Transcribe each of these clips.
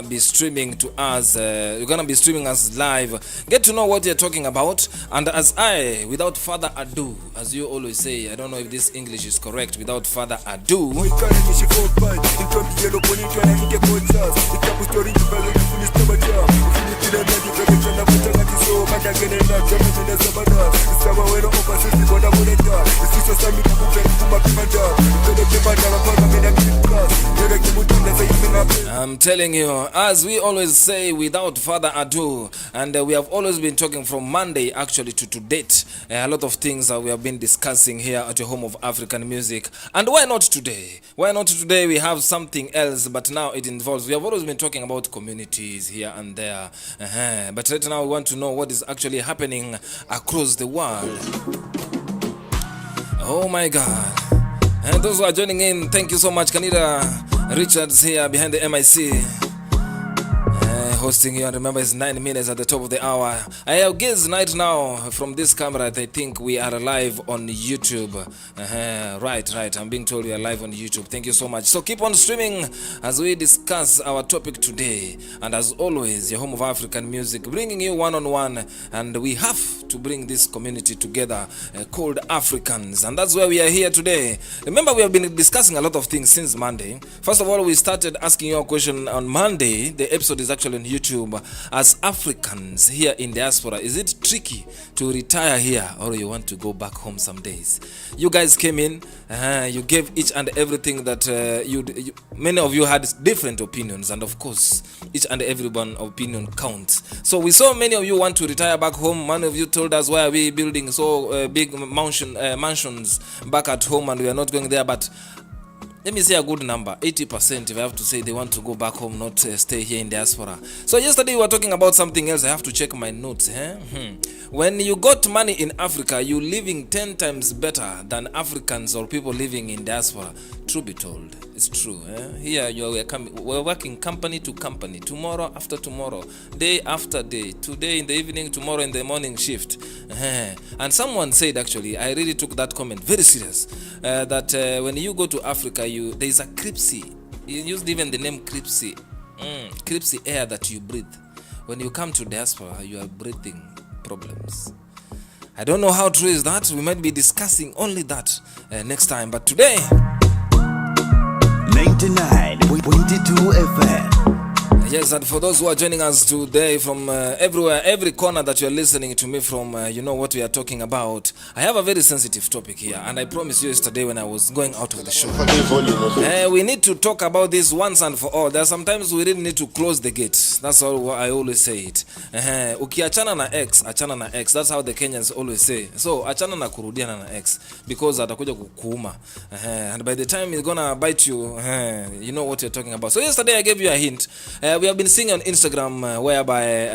be streaming to us. You're gonna be streaming us live. Get to know what you're talking about. And as I, without further ado, as you always say, I don't know if this English is correct. Without further ado, I'm telling you, as we always say, without further ado, and we have always been talking from Monday actually to date, a lot of things that we have been discussing here at your home of African music. And why not today? Why not today? We have something else, but now it involves, we have always been talking about communities here and there, but right now we want to know what is actually happening across the world. Oh my God. And those who are joining in, thank you so much. Kanida Richards here behind the MIC, hosting you. And remember, it's 9 minutes at the top of the hour. I have guessed right now from this camera, I think we are live on YouTube. Right. I'm being told we are live on YouTube. Thank you so much. So keep on streaming as we discuss our topic today. And as always, your home of African music, bringing you one-on-one. And we have to bring this community together called Africans. And that's why we are here today. Remember, we have been discussing a lot of things since Monday. First of all, we started asking you a question on Monday. The episode is actually on YouTube. As Africans here in diaspora, is it tricky to retire here, or you want to go back home some days? You guys came in, you gave each and everything that many of you had different opinions, and of course each and every one opinion counts. So we saw many of you want to retire back home. Many of you told us, why are we building so big mansions back at home and we are not going there? But let me say a good number, 80%, if I have to say, they want to go back home, not stay here in diaspora. So yesterday we were talking about something else. I have to check my notes. When you got money in Africa, you're living 10 times better than Africans or people living in diaspora. True be told, it's true. Here we're working company to company, tomorrow after tomorrow, day after day, today in the evening, tomorrow in the morning shift. And someone said, actually, I really took that comment very serious, that when you go to Africa, there is a cripsy. You used even the name cripsy. Cripsy air that you breathe. When you come to diaspora, you are breathing problems. I don't know how true is that. We might be discussing only that next time. But today, 99.22 FM. Yes, and for those who are joining us today from everywhere, every corner that you're listening to me from, you know what we are talking about. I have a very sensitive topic here, and I promised you yesterday when I was going out of the show. We need to talk about this once and for all. There are sometimes we really need to close the gate. That's all I always say it. Ukiachana na X, achana na X. That's how the Kenyans always say. So, achana na kurudiana na X, because atakuja kukuuma. And by the time it's gonna bite you, you know what you're talking about. So yesterday I gave you a hint. We have been seeing on Instagram whereby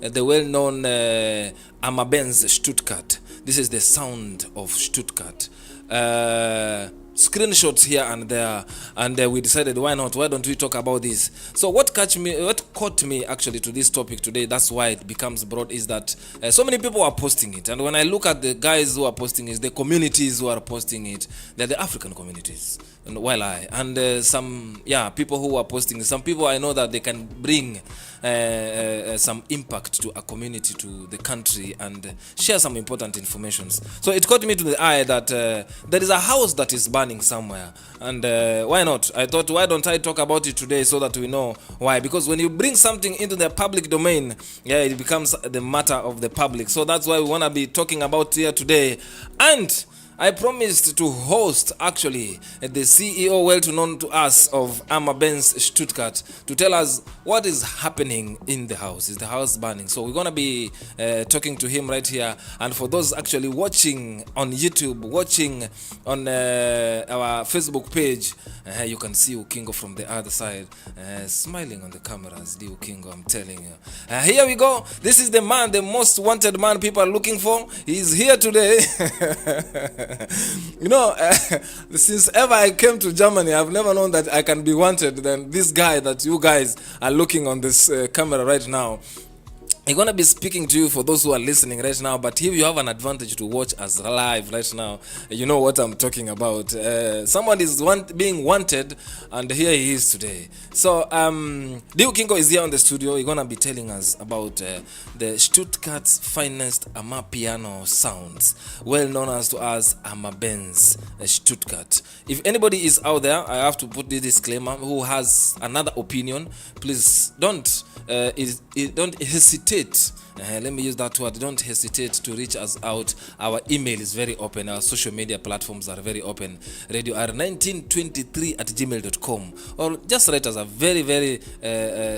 the well-known Amabenz Stuttgart, this is the sound of Stuttgart, screenshots here and there, and we decided, why don't we talk about this? So what caught me actually to this topic today, that's why it becomes broad, is that so many people are posting it, and when I look at the guys who are posting it, the communities who are posting it, they're the African communities. And some people who are posting, some people I know that they can bring some impact to a community, to the country, and share some important information. So it caught me to the eye that there is a house that is burning somewhere, and why not? I thought, why don't I talk about it today so that we know why? Because when you bring something into the public domain, it becomes the matter of the public. So that's why we want to be talking about here today. And I promised to host actually the CEO, well to known to us, of Amabenz Stuttgart, to tell us what is happening in the house. Is the house burning? So we're going to be talking to him right here. And for those actually watching on YouTube, watching on our Facebook page, you can see Ukingo from the other side, smiling on the cameras. The Ukingo, I'm telling you. Here we go. This is the man, the most wanted man people are looking for. He's here today. You know, since ever I came to Germany, I've never known that I can be wanted than this guy that you guys are looking on this camera right now. I'm gonna be speaking to you for those who are listening right now, but if you have an advantage to watch us live right now, you know what I'm talking about. Someone is being wanted, and here he is today. So, Dio Kingo is here on the studio. He's gonna be telling us about the Stuttgart's finest Amapiano sounds, well known as Amabenz Stuttgart. If anybody is out there, I have to put this disclaimer, who has another opinion, please don't hesitate. Let me use that word. Don't hesitate to reach us out. Our email is very open. Our social media platforms are very open. Radio R1923@gmail.com, or just write us a very, very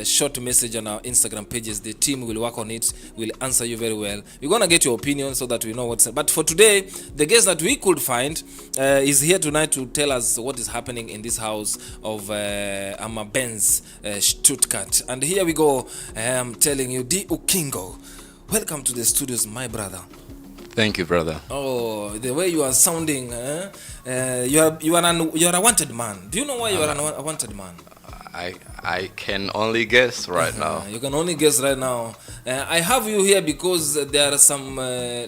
short message on our Instagram pages. The team will work on it. We'll answer you very well. We're gonna get your opinion so that we know what's. But for today, the guest that we could find is here tonight to tell us what is happening in this house of Amabenz Stuttgart. And here we go. I'm telling you, D. Ukingo, welcome to the studios, my brother. Thank you, brother. Oh, the way you are sounding, you are a wanted man. Do you know why you are a wanted man? I can only guess right now. You can only guess right now. I have you here because there are some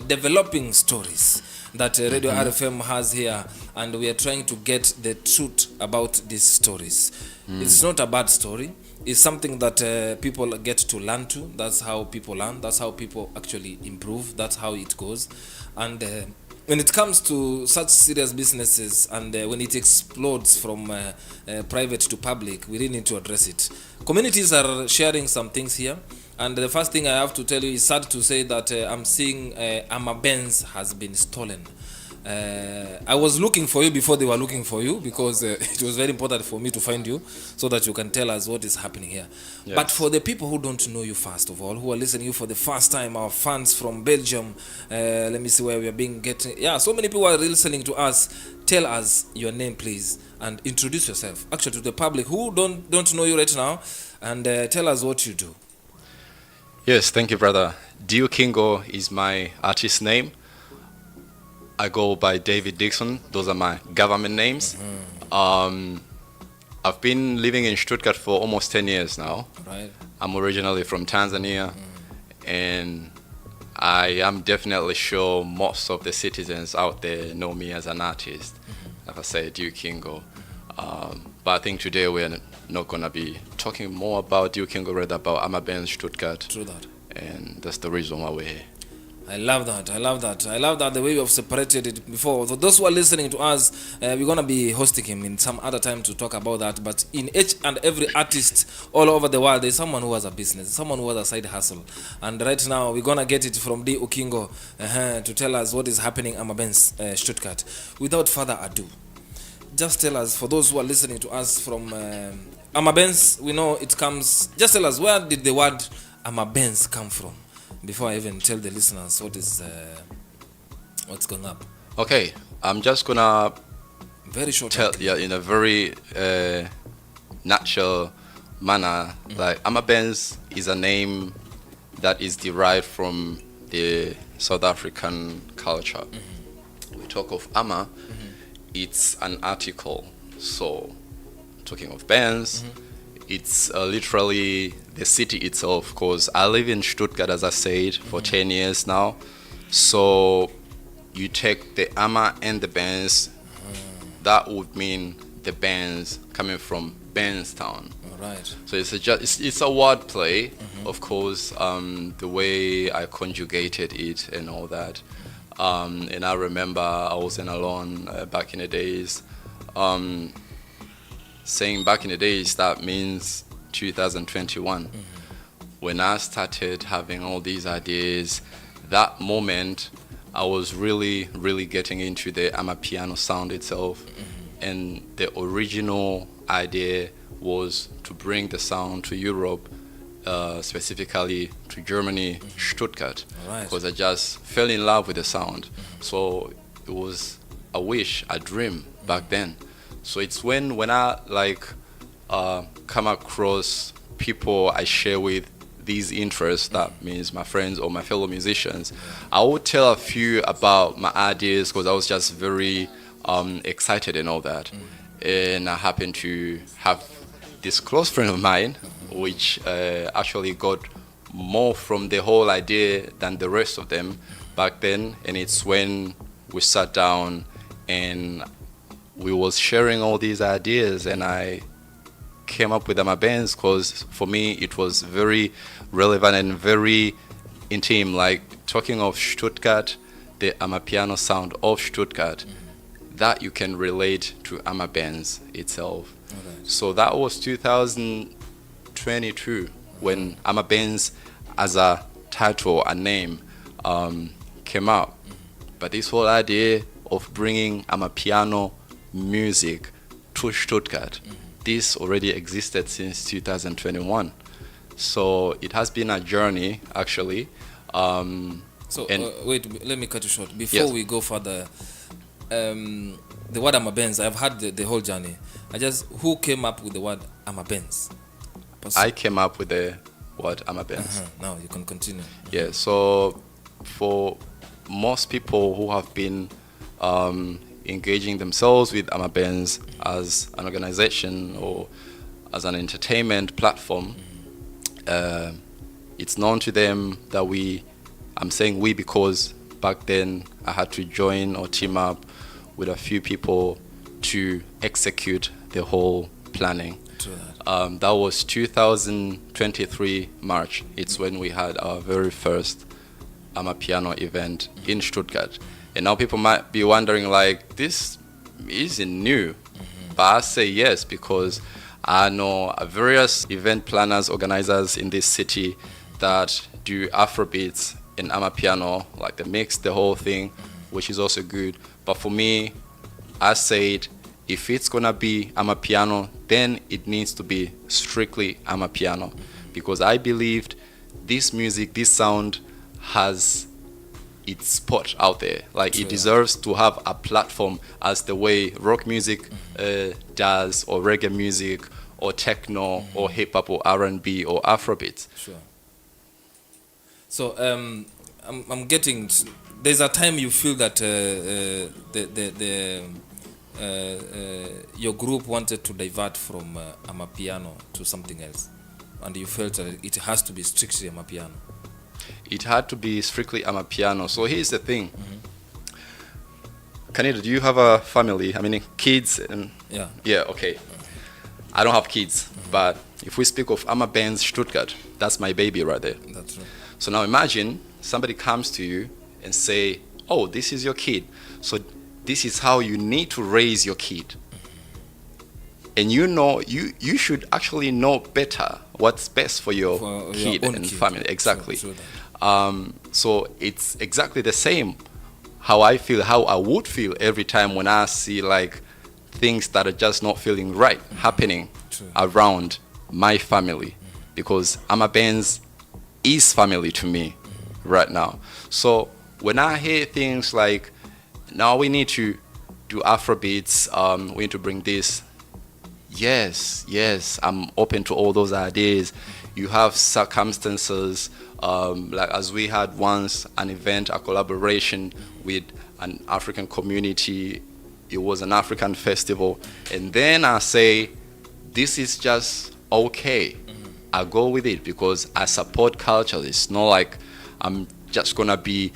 developing stories that Radio RFM has here, and we are trying to get the truth about these stories. It's not a bad story. It's something that people get to learn to. That's how people learn. That's how people actually improve. That's how it goes. And when it comes to such serious businesses, and when it explodes from private to public, we really need to address it. Communities are sharing some things here. And the first thing I have to tell you is sad to say that I'm seeing Amabenz has been stolen. I was looking for you before they were looking for you, because it was very important for me to find you so that you can tell us what is happening here. Yes. But for the people who don't know you, first of all, who are listening to you for the first time, our fans from Belgium, let me see where we are getting. Yeah, so many people are listening to us. Tell us your name, please, and introduce yourself. Actually, to the public who don't know you right now, and tell us what you do. Yes, thank you, brother. Dio Kingo is my artist name. I go by David Dixon. Those are my government names. I've been living in Stuttgart for almost 10 years now. Right. I'm originally from Tanzania, and I am definitely sure most of the citizens out there know me as an artist. Like I say, Dio Kingo. But I think today we're not going to be talking more about Dio Kingo, rather about Amabenz Stuttgart. True that. And that's the reason why we're here. I love that. The way you have separated it before. For those who are listening to us, we're going to be hosting him in some other time to talk about that. But in each and every artist all over the world, there's someone who has a business, someone who has a side hustle. And right now, we're going to get it from D. Ukingo to tell us what is happening in Amabenz Stuttgart. Without further ado, just tell us, for those who are listening to us from Amabenz, we know it comes. Just tell us, where did the word Amabenz come from? Before I even tell the listeners what's going up. Okay, I'm just gonna very short tell in a very natural manner. Like Amabenz is a name that is derived from the South African culture. We talk of Ama, it's an article. So talking of Benz, it's literally the city itself, because I live in Stuttgart, as I said, for 10 years now. So you take the Ama and the Benz, that would mean the Benz coming from Benztown. All right. So it's a word play, of course, the way I conjugated it and all that. And I remember I wasn't alone back in the days. Saying back in the days, that means 2021. When I started having all these ideas, that moment I was really, really getting into the Amapiano sound itself. And the original idea was to bring the sound to Europe, specifically to Germany, Stuttgart, because I just fell in love with the sound. So it was a wish, a dream back then. So it's when I come across people I share with these interests, that means my friends or my fellow musicians, I would tell a few about my ideas, because I was just very excited and all that. And I happened to have this close friend of mine, which actually got more from the whole idea than the rest of them back then, and it's when we sat down and we was sharing all these ideas, and I came up with Amabenz because for me it was very relevant and very intimate. Like talking of Stuttgart, the Amapiano sound of Stuttgart, that you can relate to Amabenz itself. Alright. So that was 2022 when Amabenz as a title, a name, came out. But this whole idea of bringing Amapiano music to Stuttgart, this already existed since 2021. So it has been a journey, actually. Wait, let me cut you short. Before we go further, the word Amabenz, I've had the whole journey. Who came up with the word Amabenz? I came up with the word Amabenz. Now you can continue. Yeah, so for most people who have been engaging themselves with Amabenz as an organization or as an entertainment platform, it's known to them that I'm saying we because back then I had to join or team up with a few people to execute the whole planning. That was 2023 March. It's when we had our very first Amapiano event in Stuttgart. And now people might be wondering, like, this isn't new. But I say yes, because I know various event planners, organizers in this city that do Afrobeats and Amapiano, like they mix the whole thing, which is also good. But for me, I said, if it's gonna be Amapiano, then it needs to be strictly Amapiano, because I believed this music, this sound has its spot out there. Like it deserves to have a platform as the way rock music does, or reggae music, or techno, or hip hop, or R&B, or Afrobeats. Sure. So I'm getting. There's a time you feel that your group wanted to divert from Amapiano to something else, and you felt that it has to be strictly Amapiano. It had to be strictly Amapiano. So here's the thing. Kaneda, do you have a family? I mean, kids? And yeah, okay. I don't have kids, but if we speak of Amabenz Stuttgart, that's my baby right there. That's right. So now imagine somebody comes to you and say, oh, this is your kid. So this is how you need to raise your kid. And you know, you should actually know better what's best for your kid and family. Exactly. Sure. So it's exactly the same how I would feel every time when I see like things that are just not feeling right happening around my family, because Amabenz is family to me right now. So when I hear things like, now we need to do Afrobeats, we need to bring this, yes, I'm open to all those ideas. You have circumstances, like as we had once an event, a collaboration with an African community. It was an African festival, and then I say, this is just okay. I go with it because I support culture. It's not like I'm just gonna be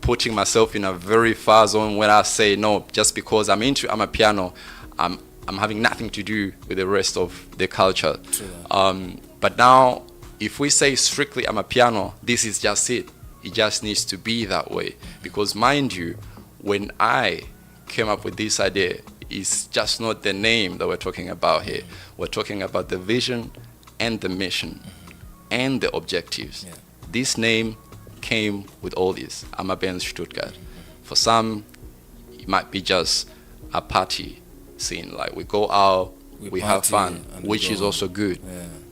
putting myself in a very far zone when I say no, just because I'm into Amapiano, I'm having nothing to do with the rest of the culture. But now, if we say strictly Amapiano, this is just it. It just needs to be that way. Because mind you, when I came up with this idea, it's just not the name that we're talking about here. We're talking about the vision and the mission and the objectives. This name came with all this, Amabenz Stuttgart. For some, it might be just a party scene, like we go out, we have fun, which is also good.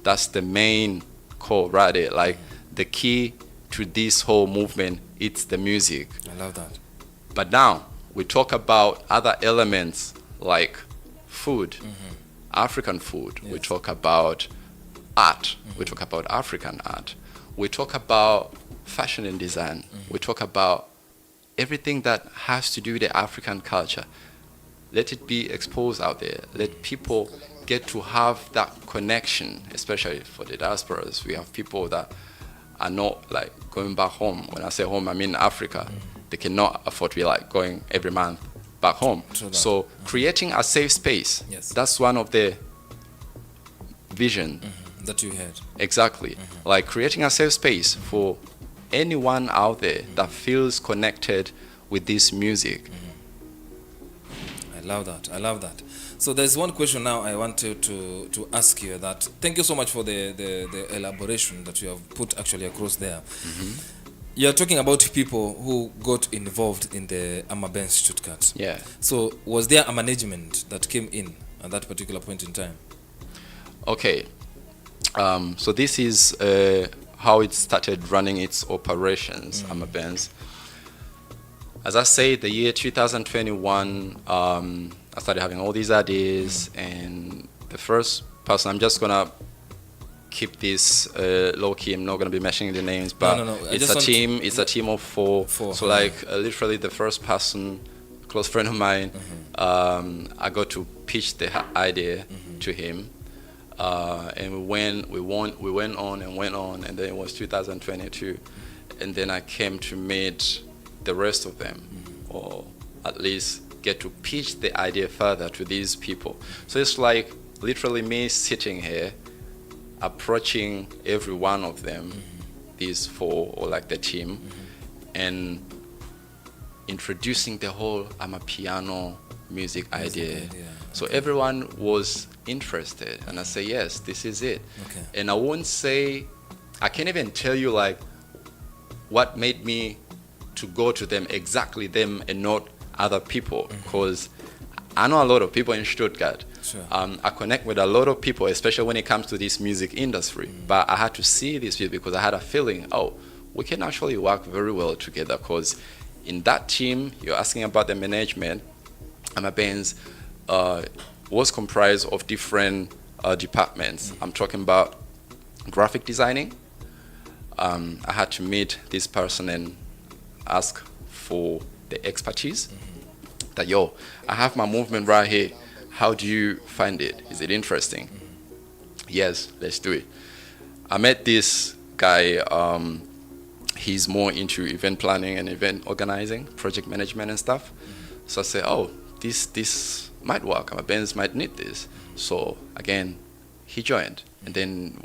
That's the main core right there. Like the key to this whole movement, it's the music. I love that. But now we talk about other elements like food, African food. We talk about art. We talk about African art. We talk about fashion and design. We talk about everything that has to do with the African culture. Let it be exposed out there. Let people get to have that connection, especially for the diasporas. We have people that are not like going back home. When I say home, I mean Africa. They cannot afford to be like going every month back home. So creating a safe space, that's one of the vision that you had. Exactly. Like creating a safe space for anyone out there that feels connected with this music. I love that. So there's one question now I wanted to ask you. That thank you so much for the elaboration that you have put actually across there. You're talking about people who got involved in the Amabenz Stuttgart. Yeah. So was there a management that came in at that particular point in time? Okay. So this is how it started running its operations, Amabenz. As I say, the year 2021, I started having all these ideas, and the first person, I'm just gonna keep this low key. I'm not gonna be mentioning the names, but no. it's a team. It's a team of four. So like literally the first person, close friend of mine, I got to pitch the idea to him. And we went on, and then it was 2022, and then I came to meet the rest of them, or at least get to pitch the idea further to these people. So it's like literally me sitting here, approaching every one of them, these four, or like the team, and introducing the whole Amapiano music idea. So everyone was interested, and I say, yes, this is it. And I won't say, I can't even tell you like what made me to go to them, exactly them and not other people, because I know a lot of people in Stuttgart. I connect with a lot of people, especially when it comes to this music industry. But I had to see these people because I had a feeling, oh, we can actually work very well together, because in that team, you're asking about the management, Amabenz was comprised of different departments. I'm talking about graphic designing. I had to meet this person and ask for the expertise. That, yo, I have my movement right here. How do you find it? Is it interesting? Yes, let's do it. I met this guy. He's more into event planning and event organizing, project management and stuff. So I said, oh, this might work. Amabenz might need this. So again, he joined, and then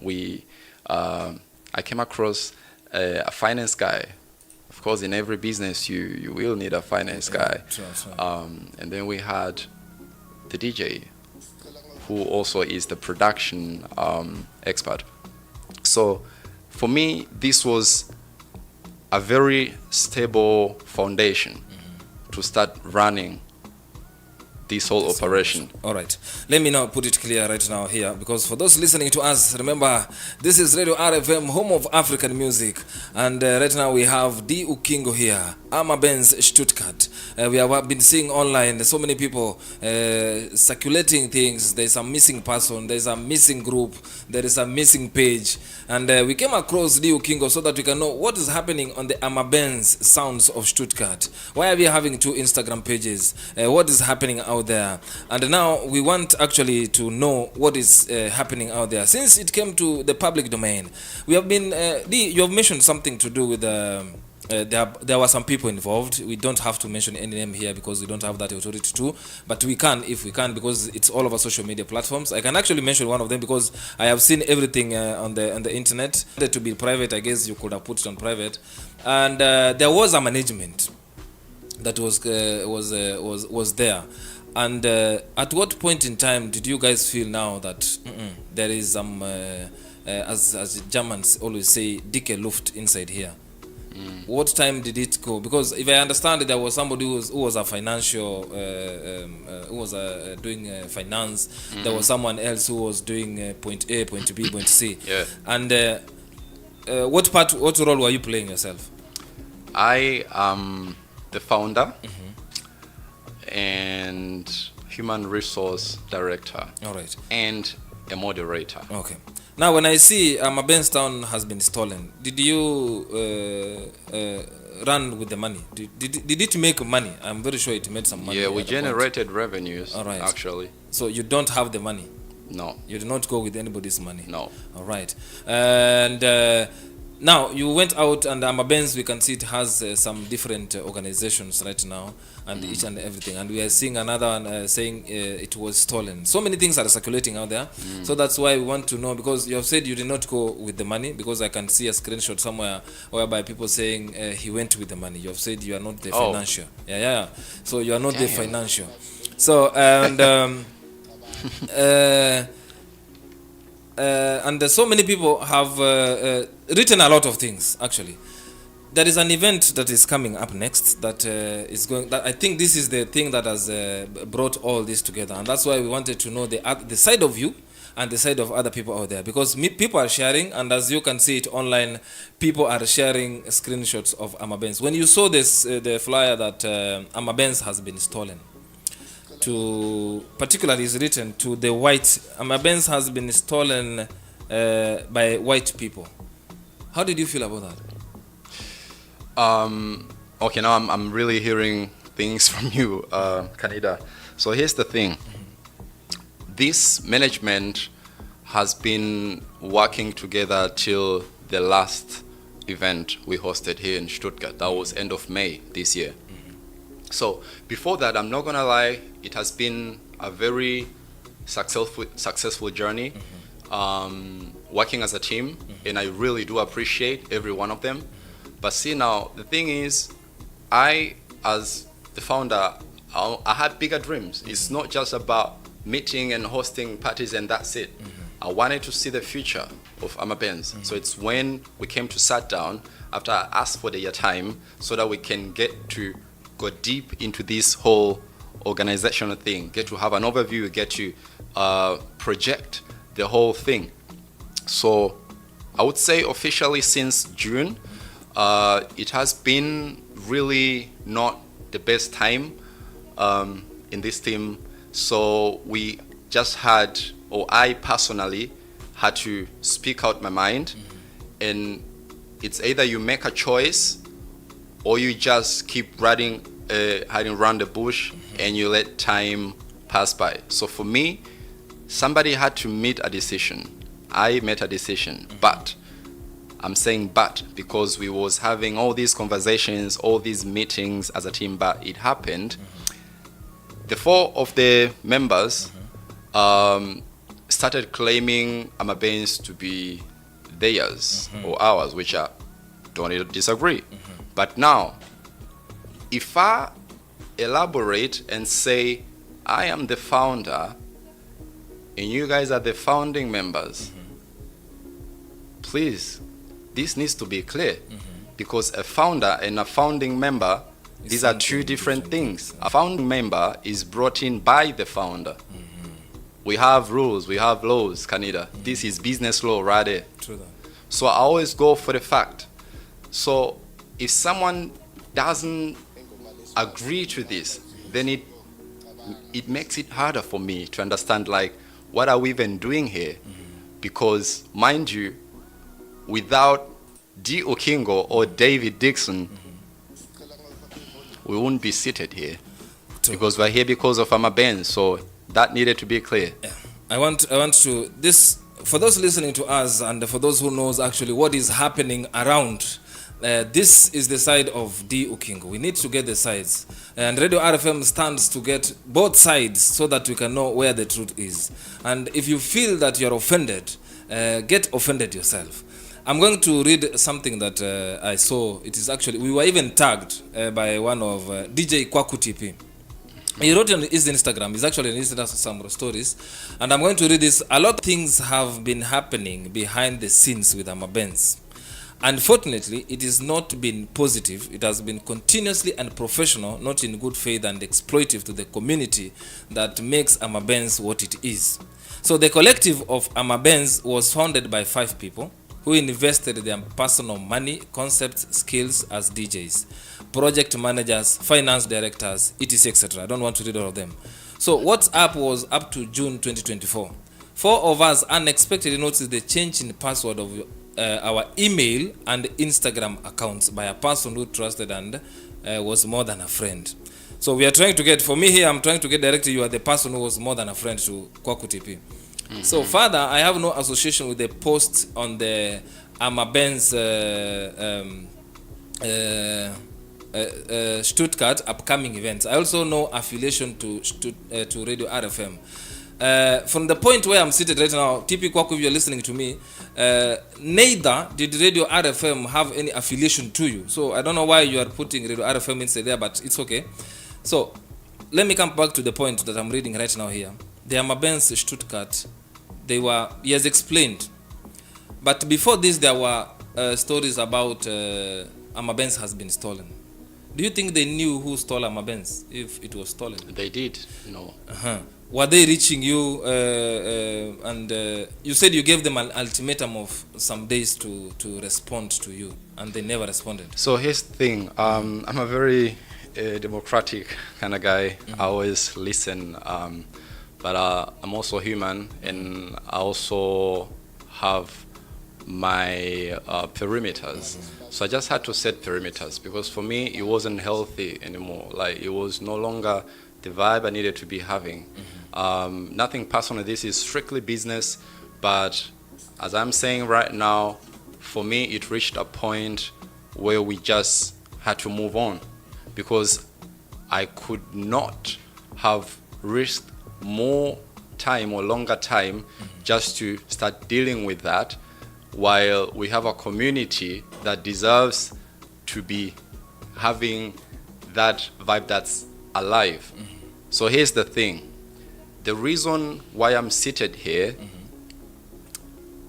I came across a finance guy. Of course, in every business, you will need a finance guy. And then we had the DJ, who also is the production expert. So for me, this was a very stable foundation to start running this whole operation. All right, let me now put it clear right now here, because for those listening to us, remember this is Radio RFM, home of African music, and right now we have D. Ukingo here, Amabenz Stuttgart. We have been seeing online so many people circulating things. There's a missing person, there's a missing group, there is a missing page, and we came across D. Ukingo so that we can know what is happening on the Amabenz Sounds of Stuttgart. Why are we having 2 Instagram pages? What is happening out there? And now we want actually to know what is happening out there, since it came to the public domain. We have been you have mentioned something to do with there were some people involved. We don't have to mention any name here because we don't have that authority to, but we can if we can, because it's all over social media platforms. I can actually mention one of them because I have seen everything on the internet. To be private, I guess you could have put it on private. And there was a management that was there. And at what point in time did you guys feel now that there is some, as Germans always say, dicke Luft inside here? What time did it go? Because if I understand it, there was somebody who was a financial, who was doing finance. There was someone else who was doing point A, point B, point C. Yeah. And what role were you playing yourself? I am the founder and human resource director. All right. And a moderator. Okay. Now, when I see Amabenz Town has been stolen, did you run with the money? Did it make money? I'm very sure it made some money. Yeah, we generated revenues. All right. Actually. So you don't have the money? No. You do not go with anybody's money? No. All right. And Now you went out, and Amabenz, we can see it has some different organizations right now, and each and everything, and we are seeing another one saying it was stolen. So many things are circulating out there. So that's why we want to know, because you have said you did not go with the money, because I can see a screenshot somewhere whereby people saying he went with the money. You have said you are not the financial. Yeah. So you are not the financial. So and and so many people have written a lot of things. Actually, there is an event that is coming up next that is going. That I think this is the thing that has brought all this together, and that's why we wanted to know the side of you and the side of other people out there, because people are sharing, and as you can see it online, people are sharing screenshots of Amabenz. When you saw this, the flyer that Amabenz has been stolen. To particularly is written to the white. Amabenz has been stolen by white people. How did you feel about that? Okay, now I'm really hearing things from you, Kanida. So here's the thing. This management has been working together till the last event we hosted here in Stuttgart. That was end of May this year. So before that, I'm not gonna lie, it has been a very successful journey, working as a team, and I really do appreciate every one of them. But see, now the thing is, I as the founder, I had bigger dreams. It's not just about meeting and hosting parties and that's it. I wanted to see the future of Amabenz. So it's when we came to sit down after I asked for the time so that we can get to go deep into this whole organizational thing, get to have an overview, get to project the whole thing. So I would say officially since June, it has been really not the best time in this team. So we just had, or I personally had to speak out my mind, and it's either you make a choice or you just keep hiding around the bush and you let time pass by. So for me, somebody had to make a decision. I made a decision, but I'm saying but because we was having all these conversations, all these meetings as a team, but it happened. The 4 of the members started claiming Amabenz to be theirs or ours, which I don't disagree. But now, if I elaborate and say I am the founder and you guys are the founding members, please, this needs to be clear, because a founder and a founding member, these are two different things. A founding member is brought in by the founder. We have rules, we have laws, Kanida. This is business law right there. True that. So I always go for the fact. So if someone doesn't agree to this, then it makes it harder for me to understand, like, what are we even doing here? Because, mind you, without D. Okingo or David Dixon, we wouldn't be seated here. True. Because we're here because of Amabenz. So that needed to be clear. Yeah. I want to this, for those listening to us and for those who knows actually what is happening around. This is the side of D. Ukingo. We need to get the sides, and Radio RFM stands to get both sides so that we can know where the truth is. And if you feel that you're offended, get offended yourself. I'm going to read something that I saw. It is actually, we were even tagged by one of DJ Kwaku TP. He wrote on his Instagram. He's actually on Instagram some stories, and I'm going to read this. A lot of things have been happening behind the scenes with Amabenz. Unfortunately, it has not been positive. It has been continuously unprofessional, not in good faith, and exploitive to the community that makes Amabenz what it is. So the collective of Amabenz was founded by 5 people who invested their personal money, concepts, skills as DJs, project managers, finance directors, etc., etc. I don't want to read all of them. So what's up was up to June 2024. 4 of us unexpectedly noticed the change in password of our email and Instagram accounts by a person who trusted and was more than a friend. So we are trying to get, for me here, I'm trying to get directly, you are the person who was more than a friend to Kwaku TP. So further, I have no association with the post on the Amabenz Stuttgart upcoming events. I also know affiliation to Radio RFM. From the point where I'm seated right now, typical if you're listening to me, neither did Radio RFM have any affiliation to you. So I don't know why you are putting Radio RFM instead there, but it's okay. So let me come back to the point that I'm reading right now here. The Amabenz Stuttgart, he has explained. But before this, there were stories about Amabenz has been stolen. Do you think they knew who stole Amabenz, if it was stolen? They did, no. Were they reaching you and you said you gave them an ultimatum of some days to respond to you, and they never responded? So here's the thing, I'm a very democratic kind of guy. I always listen, but I'm also human, and I also have my perimeters. So I just had to set perimeters, because for me it wasn't healthy anymore. Like, it was no longer the vibe I needed to be having. Nothing personal, this is strictly business, but as I'm saying right now, for me it reached a point where we just had to move on, because I could not have risked more time or longer time just to start dealing with that, while we have a community that deserves to be having that vibe that's alive. So here's the thing. The reason why I'm seated here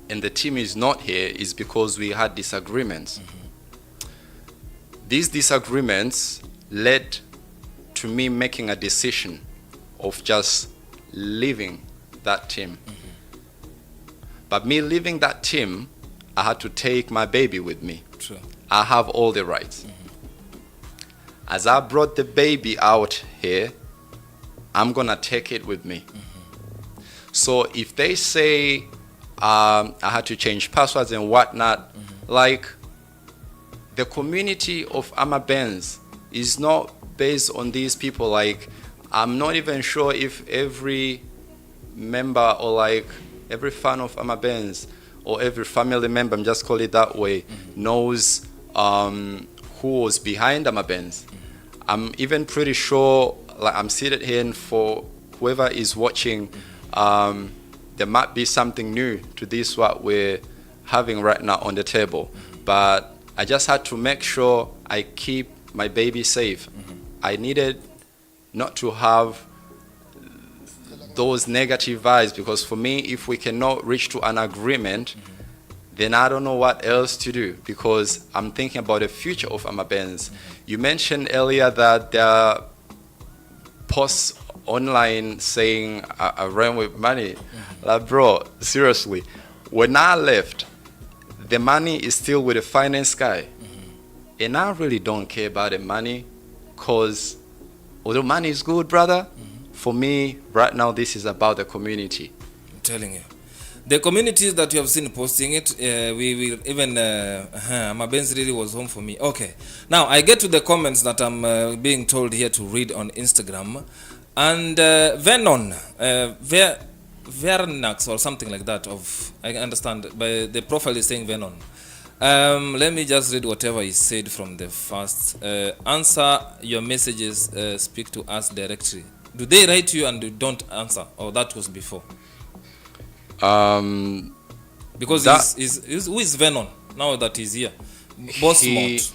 and the team is not here is because we had disagreements. These disagreements led to me making a decision of just leaving that team. But me leaving that team, I had to take my baby with me. True. I have all the rights. As I brought the baby out here, I'm gonna take it with me. So if they say I had to change passwords and whatnot, like, the community of Amabenz is not based on these people. Like, I'm not even sure if every member or like every fan of Amabenz or every family member, I'm just call it that way, knows who was behind Amabenz. I'm even pretty sure, like, I'm seated here, and for whoever is watching, there might be something new to this what we're having right now on the table. But I just had to make sure I keep my baby safe. I needed not to have those negative vibes, because for me, if we cannot reach to an agreement, then I don't know what else to do, because I'm thinking about the future of Amabenz. You mentioned earlier that there are posts online saying I ran with money. Like, bro, seriously, when I left, the money is still with the finance guy. And I really don't care about the money, because although money is good, brother, for me, right now, this is about the community. I'm telling you. The communities that you have seen posting it, we will even, Amabenz really was home for me. Okay. Now, I get to the comments that I'm being told here to read on Instagram. And Venon, Vernax or something like that, I understand, but the profile is saying Venon. Let me just read whatever he said from the first. Answer your messages, speak to us directly. Do they write you and you don't answer? Or that was before? Because who is Venom now that he's here? Boss Mott.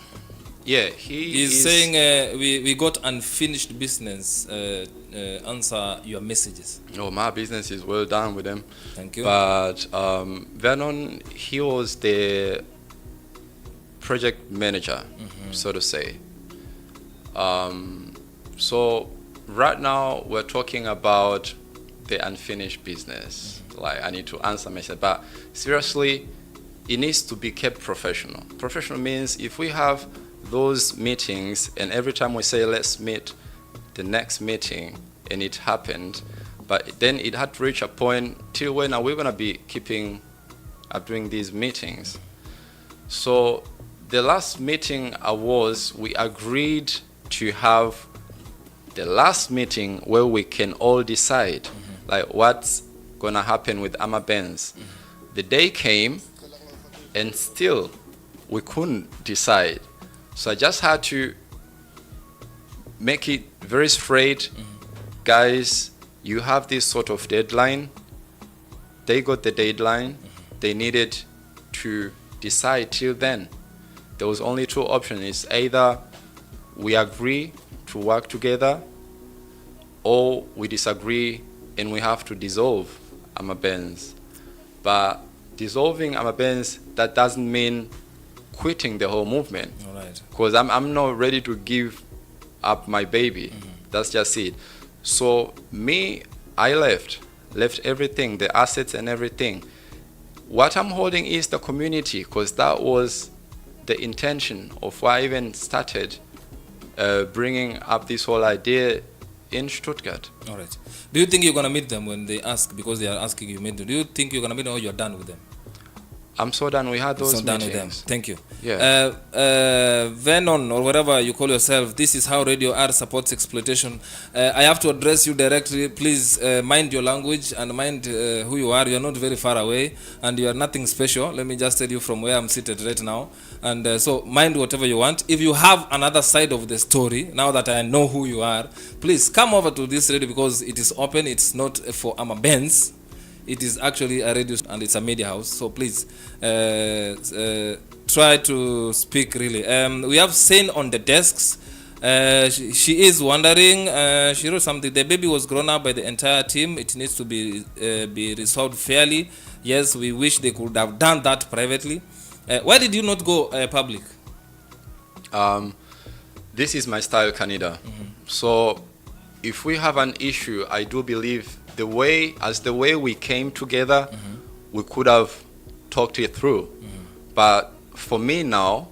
Yeah, he's saying we got unfinished business. Answer your messages. Oh, my business is well done with them. Thank you. But Vernon, he was the project manager, so to say. So right now we're talking about the unfinished business. Like, I need to answer myself, but seriously, it needs to be kept professional. Professional means if we have those meetings and every time we say let's meet the next meeting and it happened, but then it had to reach a point till when are we going to be keeping up doing these meetings. So the last meeting we agreed to have the last meeting where we can all decide like what's gonna happen with Amabenz. The day came and still we couldn't decide. So I just had to make it very straight. Guys, you have this sort of deadline. They got the deadline. They needed to decide till then. There was only two options. It's either we agree to work together, or we disagree and we have to dissolve Amabenz. But dissolving Amabenz, that doesn't mean quitting the whole movement. All right. Because I'm not ready to give up my baby. That's just it. So me, I left everything, the assets and everything. What I'm holding is the community, because that was the intention of why I even started bringing up this whole idea in Stuttgart. All right. Do you think you're going to meet them when they ask, because they are asking you meet them? Do you think you're going to meet them, or you're done with them? I'm so done. We had those so done meetings. with them. Thank you. Yeah. Venon, or whatever you call yourself, this is how Radio R supports exploitation. I have to address you directly. Please mind your language and mind who you are. You're not very far away and you are nothing special. Let me just tell you from where I'm seated right now. And so mind whatever you want. If you have another side of the story, now that I know who you are, please come over to this radio, because it is open. It's not for Amabenz. It is actually a radio and it's a media house. So please try to speak really. We have Sane on the desks. She is wondering. She wrote something. The baby was grown up by the entire team. It needs to be resolved fairly. Yes, we wish they could have done that privately. Why did you not go public? This is my style, Canada. So if we have an issue, I do believe the way we came together, we could have talked it through. But for me now,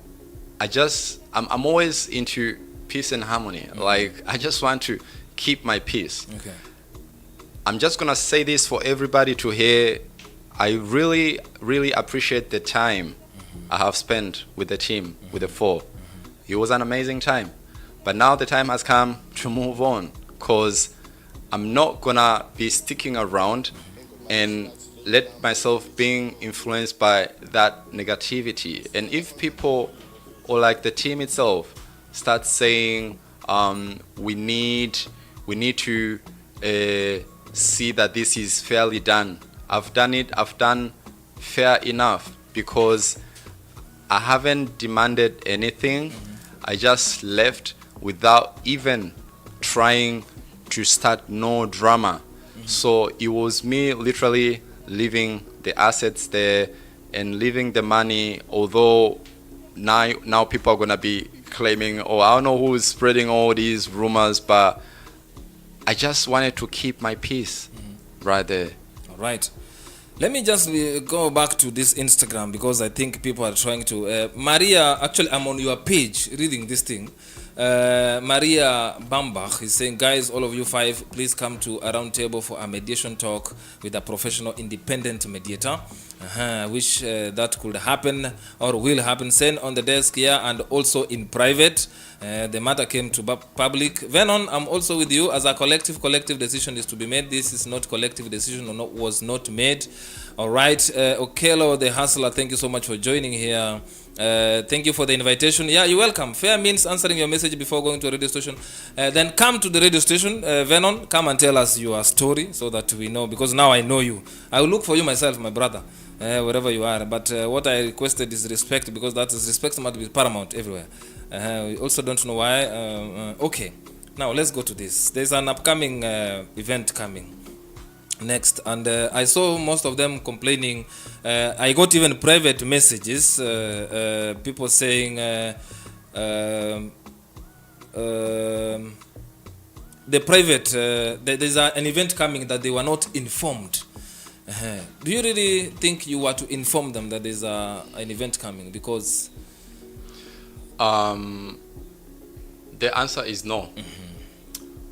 I'm always into peace and harmony. Like, I just want to keep my peace. Okay. I'm just gonna say this for everybody to hear. I really, really appreciate the time I have spent with the team, with the four. It was an amazing time. But now the time has come to move on, because I'm not gonna be sticking around and let myself being influenced by that negativity. And if people, or like the team itself, start saying we need to see that this is fairly done, I've done fair enough, because I haven't demanded anything. I just left without even trying to start no drama. So it was me literally leaving the assets there and leaving the money, although now people are gonna be claiming, oh, I don't know who is spreading all these rumors, but I just wanted to keep my peace right there. All right. Let me just go back to this Instagram, because I think people are trying to Maria, actually I'm on your page reading this thing. Maria Bambach is saying, guys, all of you five, please come to a round table for a mediation talk with a professional independent mediator. Wish that could happen or will happen. Send on the desk here and also in private. The matter came to public. Venon, I'm also with you. As a collective decision is to be made. This is not collective decision, or not, was not made. All right. Okelo the Hustler, thank you so much for joining here. Thank you for the invitation. Yeah, you're welcome. Fair means answering your message before going to a radio station. Then come to the radio station. Venon, come and tell us your story so that we know, because now I know you. I will look for you myself, my brother, wherever you are. But what I requested is respect, because that is respect must be paramount everywhere. We also don't know why. Okay, now let's go to this. There's an upcoming event coming next, and I saw most of them complaining. I got even private messages, people saying the private there's an event coming that they were not informed. Do you really think you were to inform them that there's an event coming? Because the answer is no.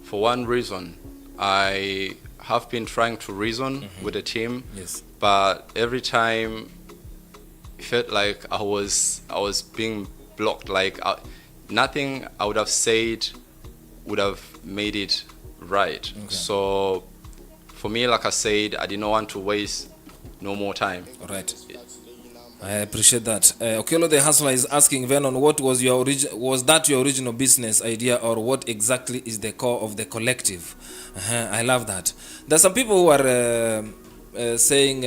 For one reason, I have been trying to reason with the team, yes, but every time it felt like I was being blocked. Like nothing I would have said would have made it right. Okay. So for me, like I said, I did not want to waste no more time. all right. I appreciate that. Okello the Hustler is asking Vernon, what was was that your original business idea, or what exactly is the core of the collective? I love that. There's some people who are saying,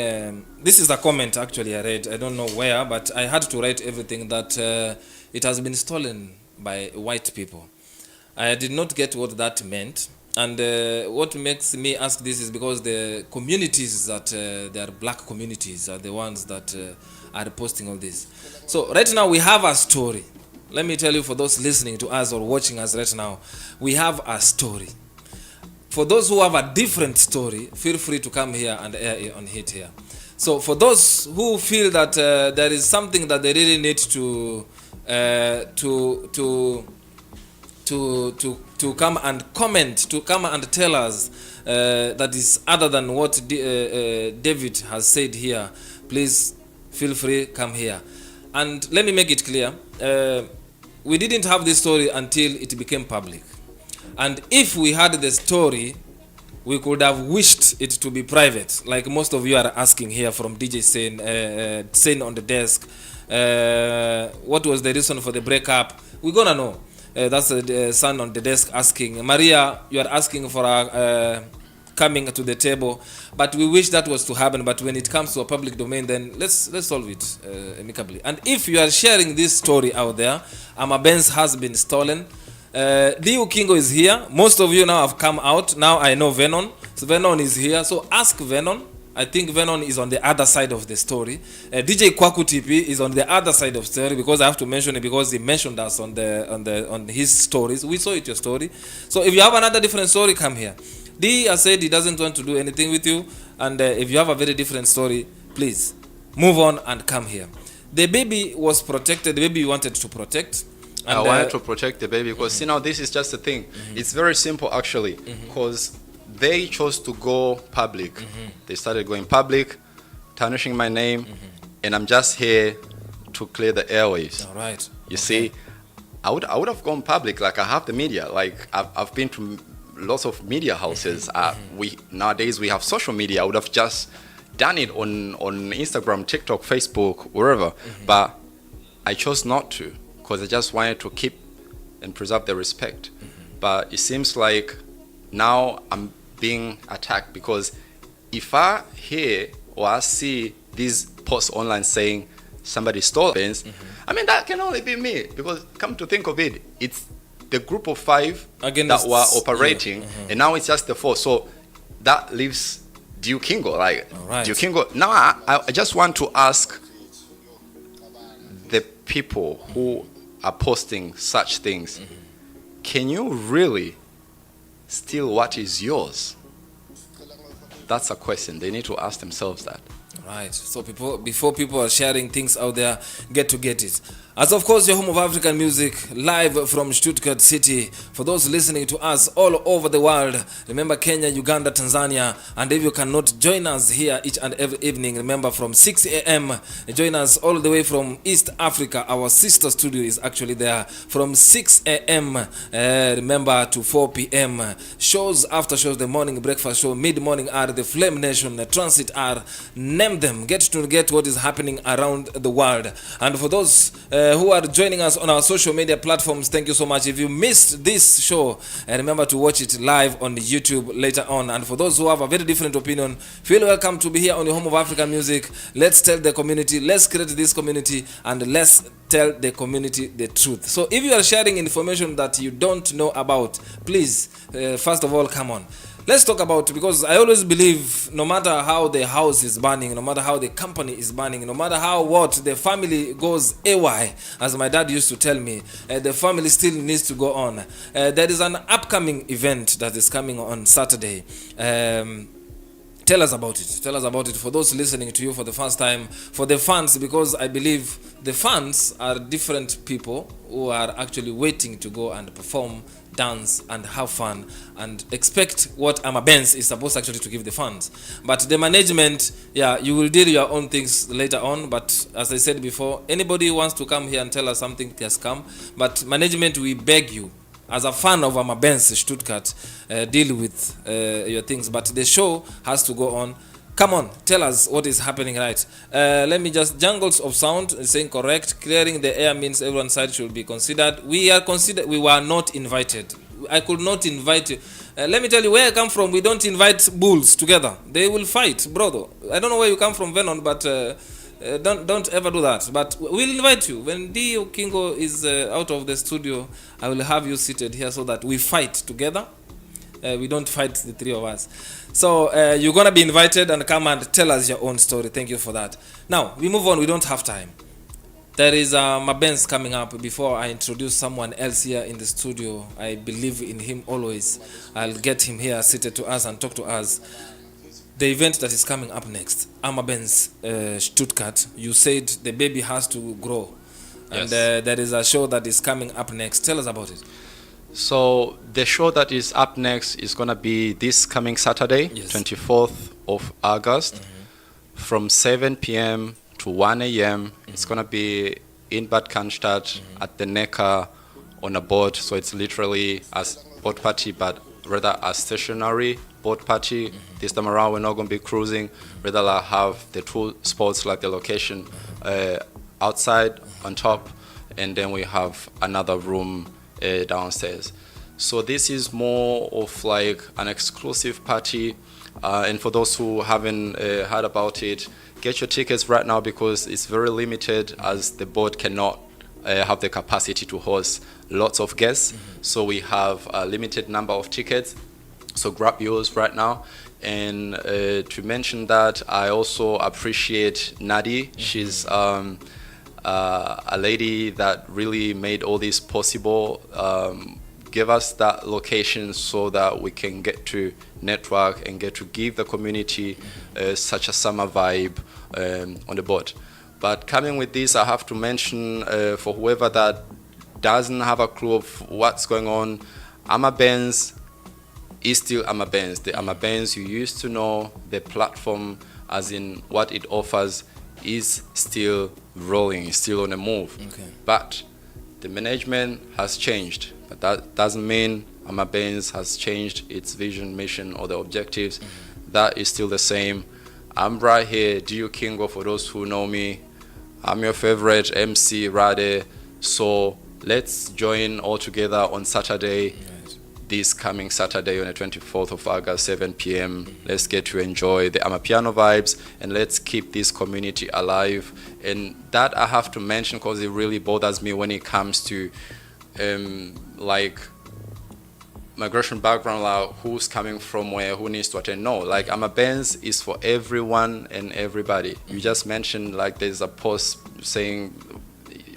this is a comment actually I read, I don't know where, but I had to write everything, that it has been stolen by white people. I did not get what that meant. And what makes me ask this is because the communities that they are black communities are the ones that are posting all this. So right now we have a story. Let me tell you, for those listening to us or watching us right now, we have a story. For those who have a different story, feel free to come here and air it on hit here. So for those who feel that there is something that they really need to come and comment, to come and tell us that is other than what David has said here, please feel free, come here. And let me make it clear, we didn't have this story until it became public. And if we had the story, we could have wished it to be private, like most of you are asking here from DJ saying on the desk, what was the reason for the breakup? We're gonna know. That's the son on the desk asking. Maria, you are asking for coming to the table, but we wish that was to happen. But when it comes to a public domain, then let's solve it amicably. And if you are sharing this story out there, Amabenz has been stolen. Diu Kingo is here. Most of you now have come out. Now I know Vernon. So Vernon is here. So ask Vernon. I think Vernon is on the other side of the story. DJ Kwaku TP is on the other side of the story, because I have to mention it because he mentioned us on his stories. We saw it, your story. So if you have another different story, come here. D has said he doesn't want to do anything with you, and if you have a very different story, please move on and come here. The baby was protected. The baby you wanted to protect. And I wanted to protect the baby because, this is just the thing. It's very simple, actually, because they chose to go public. They started going public, tarnishing my name, and I'm just here to clear the airways. All right. You see, I would have gone public. Like, I have the media. Like, I've been to lots of media houses. Nowadays we have social media. I would have just done it on Instagram, TikTok, Facebook, wherever. But I chose not to, because I just wanted to keep and preserve the respect. But it seems like now I'm being attacked, because if I hear or I see these posts online saying somebody stole Benz, that can only be me, because come to think of it, it's the group of 5 that were operating, and now it's just the 4. So that leaves Diu Kingo. Diu Kingo. Now I just want to ask the people who are posting such things, can you really steal what is yours? That's a question. They need to ask themselves that. Right. So before people are sharing things out there, get it. As of course, your home of African music, live from Stuttgart City. For those listening to us all over the world, remember Kenya, Uganda, Tanzania. And if you cannot join us here each and every evening, remember from 6 a.m. Join us all the way from East Africa. Our sister studio is actually there from 6 a.m. Remember to 4 p.m. Shows after shows, the morning breakfast show, mid-morning hour, the Flame Nation, the Transit hour. Name them. Get what is happening around the world. And for those who are joining us on our social media platforms, thank you so much. If you missed this show, remember to watch it live on YouTube later on. And for those who have a very different opinion, feel welcome to be here on your home of African music. Let's tell the community, let's create this community, and let's tell the community the truth. So if you are sharing information that you don't know about, please, first of all, come on. Let's talk about, because I always believe no matter how the house is burning, no matter how the company is burning, no matter how the family goes AY, as my dad used to tell me, the family still needs to go on. There is an upcoming event that is coming on Saturday. Tell us about it. Tell us about it for those listening to you for the first time, for the fans, because I believe the fans are different people who are actually waiting to go and perform, dance, and have fun, and expect what Amabenz is supposed actually to give the fans. But the management, you will deal your own things later on. But as I said before, anybody who wants to come here and tell us something has come. But management, we beg you, as a fan of Amabenz Stuttgart, deal with your things. But the show has to go on. Come on, tell us what is happening, right? Let me just, jungles of sound is saying correct. Clearing the air means everyone's side should be considered. We were not invited. I could not invite you. Let me tell you where I come from. We don't invite bulls together. They will fight, brother. I don't know where you come from, Venom, but don't ever do that. But we'll invite you. When D. Kingo is out of the studio, I will have you seated here so that we fight together. We don't fight the three of us. So you're going to be invited and come and tell us your own story. Thank you for that. Now, we move on. We don't have time. There is Amabenz coming up. Before I introduce someone else here in the studio, I believe in him always. I'll get him here seated to us and talk to us. The event that is coming up next, Amabenz Stuttgart, you said the baby has to grow. Yes. And there is a show that is coming up next. Tell us about it. So the show that is up next is going to be this coming Saturday, Yes. 24th of August, from 7 p.m. to 1 a.m. It's going to be in Bad Cannstatt at the Neckar on a boat. So it's literally a boat party, but rather a stationary boat party. This time around, we're not going to be cruising. Rather like have the two spots, like the location outside on top, and then we have another room downstairs. So this is more of like an exclusive party, and for those who haven't heard about it, get your tickets right now because it's very limited, as the boat cannot have the capacity to host lots of guests. So we have a limited number of tickets, so grab yours right now. And to mention that, I also appreciate Nadi. She's a lady that really made all this possible, give us that location so that we can get to network and get to give the community such a summer vibe on the boat. But coming with this, I have to mention for whoever that doesn't have a clue of what's going on, Amabenz is still Amabenz. The Amabenz you used to know, the platform as in what it offers is still rolling, is still on the move. Okay. But the management has changed. But that doesn't mean Amabenz has changed its vision, mission, or the objectives. That is still the same. I'm right here, Dio Kingo, for those who know me. I'm your favorite MC, Rade. So let's join all together on Saturday, this coming Saturday on the 24th of August, 7 p.m. Let's get to enjoy the Amapiano vibes and let's keep this community alive. And that I have to mention because it really bothers me when it comes to like migration background, like who's coming from where, who needs to attend. No, like Amabenz is for everyone and everybody. You just mentioned like there's a post saying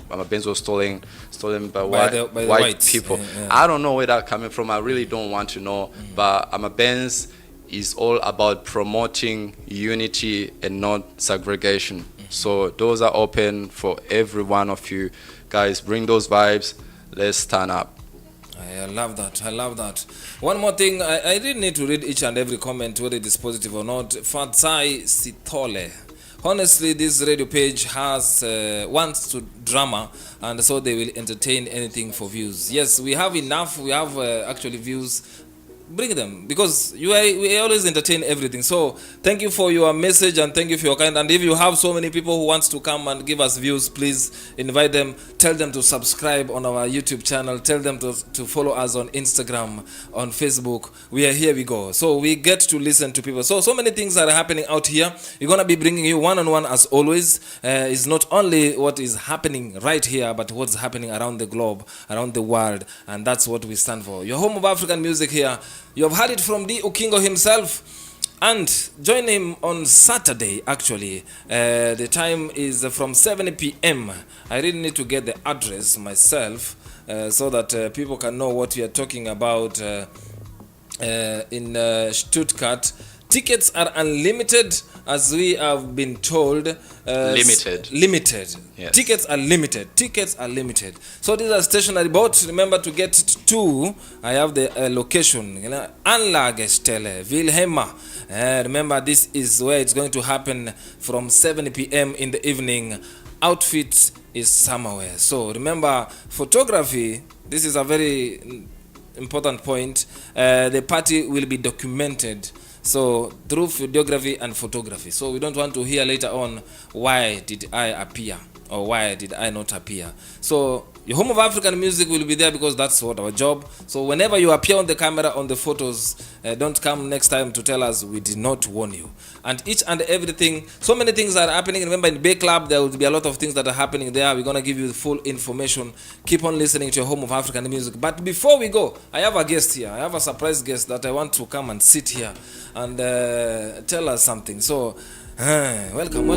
Amabenz was stolen by white people. Yeah. I don't know where that's coming from. I really don't want to know. But Amabenz is all about promoting unity and not segregation. So those are open for every one of you guys. Bring those vibes. Let's turn up. I love that. I love that. One more thing, I didn't need to read each and every comment, whether it is positive or not. Fatsai Sitole. Honestly, this radio page has wants to drama, and so they will entertain anything for views. Yes, we have enough. We have actually views. Bring them, because we always entertain everything. So thank you for your message and thank you for your kind. And if you have so many people who wants to come and give us views, please invite them. Tell them to subscribe on our YouTube channel. Tell them to follow us on Instagram, on Facebook. We are here. We go. So we get to listen to people. So many things are happening out here. We're gonna be bringing you one-on-one as always. It's not only what is happening right here, but what's happening around the globe, around the world, and that's what we stand for. Your home of African music here. You have heard it from D. Ukingo himself, and join him on Saturday. Actually, the time is from 7 p.m. I really need to get the address myself so that people can know what we are talking about in Stuttgart. Tickets are unlimited, as we have been told. Limited. Yes. Tickets are limited. So these are stationary boats. Remember to get to. I have the location. Anlagestelle, Wilhelma. Remember, this is where it's going to happen from 7 p.m. in the evening. Outfit is somewhere. So remember, photography. This is a very important point. The party will be documented. So through videography and photography. So we don't want to hear later on why did I appear or why did I not appear. So your Home of African Music will be there because that's what our job. So whenever you appear on the camera, on the photos, don't come next time to tell us we did not warn you. And each and everything, so many things are happening. Remember, in Bay Club there will be a lot of things that are happening there. We're going to give you the full information. Keep on listening to your Home of African Music. But before we go, I have a guest here. I have a surprise guest that I want to come and sit here and tell us something. So welcome.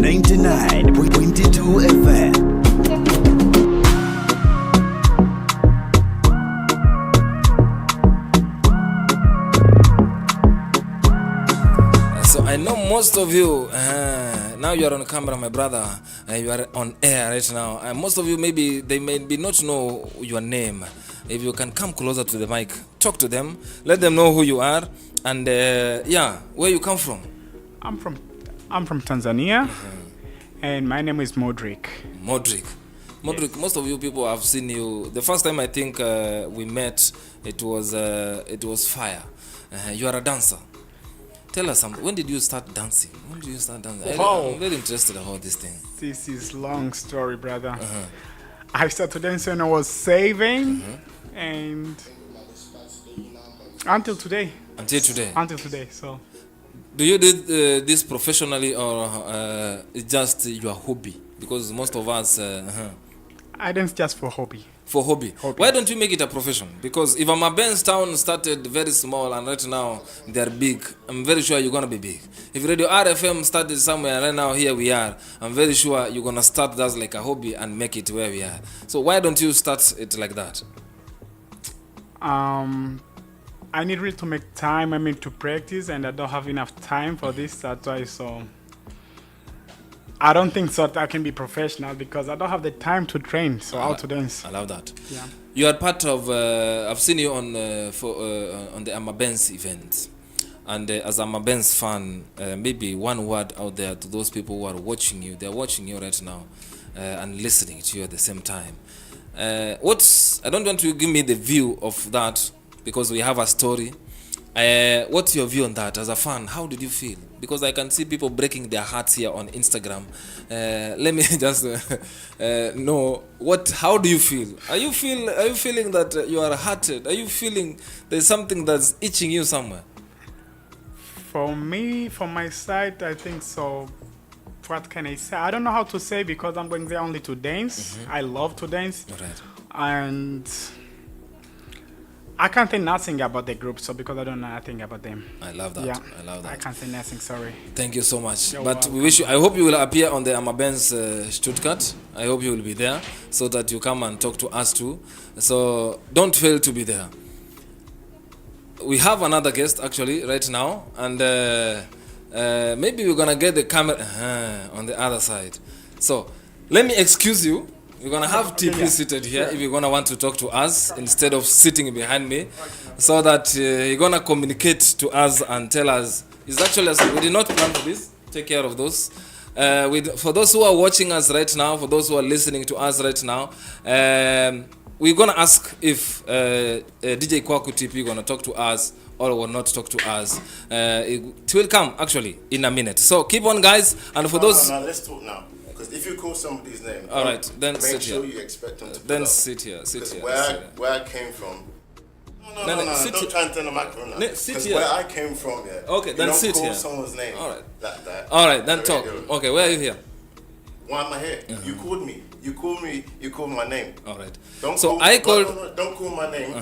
99.22 FM. So I know most of you, now you are on camera, my brother, you are on air right now. Most of you, maybe they may not know your name. If you can come closer to the mic, talk to them, let them know who you are, and where you come from. I'm from Tanzania, and my name is Modric. Modric, yes. Most of you people have seen you. The first time I think we met, it was fire. You are a dancer. Tell us something. When did you start dancing? I'm very interested about this thing. This is long story, brother. I started dancing when I was saving, and until today. So. Do you do this professionally or it's just your hobby? Because most of us... I dance just for hobby. For hobby. Why don't you make it a profession? Because if Amabenz town started very small and right now they're big, I'm very sure you're going to be big. If Radio RFM started somewhere and right now here we are, I'm very sure you're going to start that like a hobby and make it where we are. So why don't you start it like that? I need really to make time, to practice, and I don't have enough time for this. That's why, so I don't think so that I can be professional because I don't have the time to train, so how to dance. I love that. Yeah. You are part of, I've seen you on the Amabenz event. And as an Amabenz fan, maybe one word out there to those people who are watching you. They're watching you right now and listening to you at the same time. I don't want you to give me the view of that, because we have a story. What's your view on that as a fan? How did you feel? Because I can see people breaking their hearts here on Instagram. Let me just know how do you feel? Are you feeling that you are hurted? Are you feeling there's something that's itching you somewhere? For me, from my side, I think so. What can I say? I don't know how to say because I'm going there only to dance. I love to dance. Right. And I can't say nothing about the group, so because I don't know nothing about them. I love that. Yeah. I love that. I can't say nothing, sorry. Thank you so much. You're but welcome. we wish you, I hope you will appear on the Amabenz Stuttgart. I hope you will be there so that you come and talk to us too. So don't fail to be there. We have another guest actually right now, and maybe we're gonna get the camera on the other side. So let me excuse you. We're going to have TP seated here if you're going to want to talk to us instead of sitting behind me, so that you're going to communicate to us and tell us. It's actually, we did not plan for this. Take care of those. For those who are watching us right now, for those who are listening to us right now, we're going to ask if DJ Kwaku TP is going to talk to us or will not talk to us. It will come actually in a minute. So keep on, guys. And for those... No, let's talk now. Because if you call somebody's name, all right, then make sit sure here. you expect them to pull Then up. sit here. Where I came from. No, don't try and turn the microphone now. Sit here. Where I came from, Okay, then sit here. You don't call someone's name. All right. Like that. All right, then talk. Radio. Okay, where are you here? Why am I here? You called me. You called my name. All right. Don't so call, I called... No, don't call my name.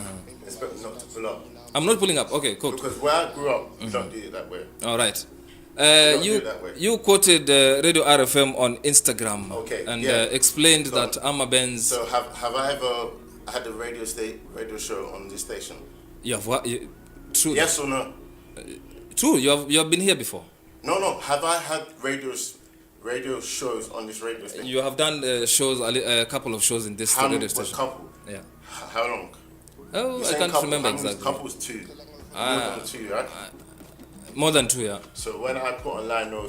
Expect me not to pull up. I'm not pulling up. Okay, cool. Because where I grew up, you don't do it that way. All right. do that way. You quoted Radio RFM on Instagram, okay, and yeah. Explained so, that Amabenz... So have I ever had a radio show on this station? You have what? True. Yes or no? True. You have been here before. No. Have I had radio shows on this radio station? You have done shows, a couple of shows in this radio station. A couple? Yeah. How long? Oh, You're I saying can't couple, remember how many exactly. Couples 2. More than 2, right? More than 2, yeah. So when I put online, no,